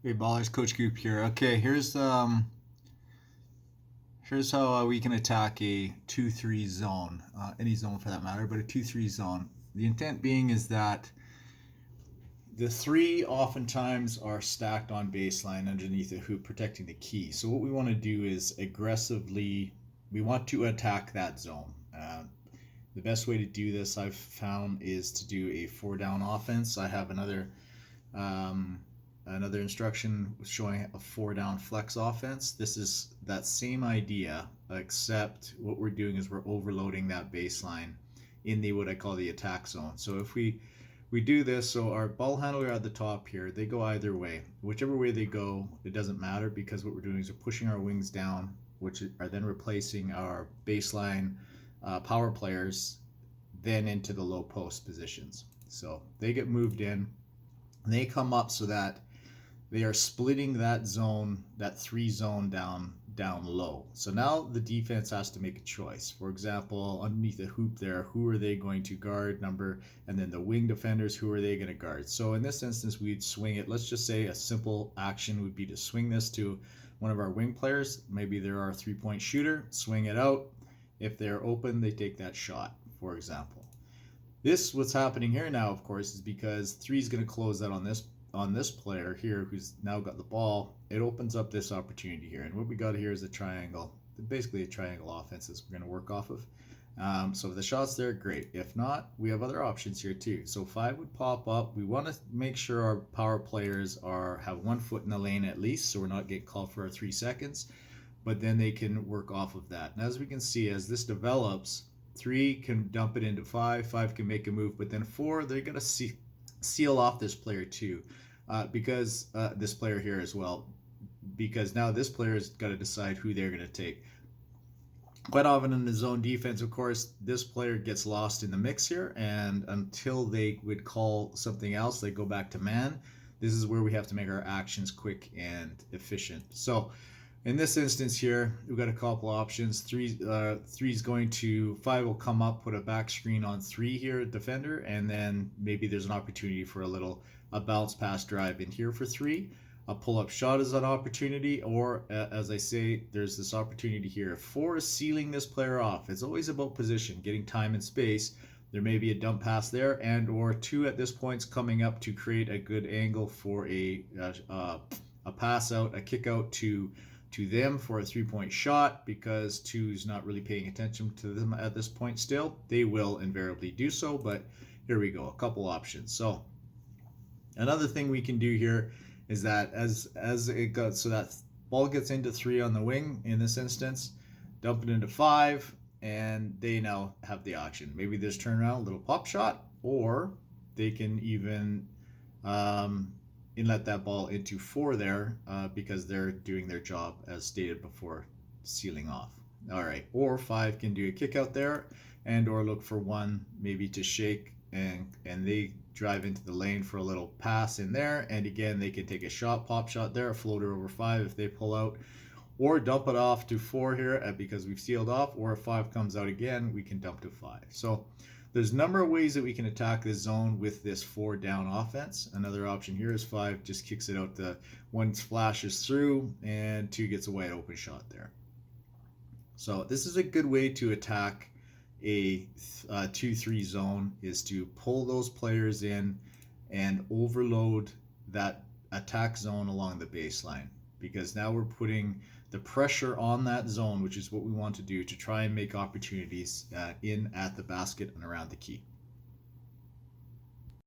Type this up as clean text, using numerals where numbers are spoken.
Hey ballers, Coach Goop here. Okay, here's how we can attack a 2-3 zone, any zone for that matter, but a 2-3 zone. The intent being is that the three oftentimes are stacked on baseline underneath the hoop, protecting the key. So what we want to do is we want to attack that zone. The best way to do this I've found is to do a four down offense. I have um, another instruction showing a four down flex offense. This is that same idea, except what we're doing is we're overloading that baseline in the what I call the attack zone. So if we do this, so our ball handler at the top here, they go either way. Whichever way they go, it doesn't matter, because what we're doing is we're pushing our wings down, which are then replacing our baseline power players then into the low post positions. So they get moved in, and they come up so that they are splitting that zone, that three zone down low. So now the defense has to make a choice. For example, underneath the hoop there, who are they going to guard, number, and then the wing defenders, who are they going to guard? So in this instance, we'd swing it. Let's just say a simple action would be to swing this to one of our wing players. Maybe they're our three-point shooter, swing it out. If they're open, they take that shot, for example. What's happening here now, of course, is because three is going to close out on this player here who's now got the ball. It opens up this opportunity here, and what we got here is a triangle, basically a triangle offense is we're going to work off of. So if the shot's there, great. If not, we have other options here too. So five would pop up. We want to make sure our power players have 1 foot in the lane at least, so we're not getting called for our 3 seconds, but then they can work off of that. And as we can see, as this develops, three can dump it into five can make a move, but then four, they're going to seal off this player too. Because this player here as well, because now this player has got to decide who they're going to take. Quite often in the zone defense, of course, this player gets lost in the mix here, and until they would call something else, they go back to man. This is where we have to make our actions quick and efficient. So in this instance here, we've got a couple options. Three's going to, five will come up, put a back screen on three here, defender, and then maybe there's an opportunity for a bounce pass drive in here for three. A pull-up shot is an opportunity, or as I say, there's this opportunity here. If four is sealing this player off, it's always about position, getting time and space. There may be a dump pass there, and or two at this point's coming up to create a good angle for a pass out, a kick out to them for a three-point shot, because two's not really paying attention to them at this point still. They will invariably do so, but here we go, a couple options. So another thing we can do here is that as it goes, so that ball gets into three on the wing in this instance, dump it into five, and they now have the option. Maybe this turn around, a little pop shot, or they can even inlet that ball into four there because they're doing their job as stated before, sealing off. All right, or five can do a kick out there, and or look for one maybe to shake, and they drive into the lane for a little pass in there, and again they can take a shot, pop shot there, a floater over five if they pull out, or dump it off to four here because we've sealed off, or if five comes out again, we can dump to five. So there's a number of ways that we can attack this zone with this four down offense. Another option here is five just kicks it out, the one splashes through, and two gets a wide open shot there. So this is a good way to attack a 2-3 zone, is to pull those players in and overload that attack zone along the baseline, because now we're putting the pressure on that zone, which is what we want to do, to try and make opportunities in at the basket and around the key.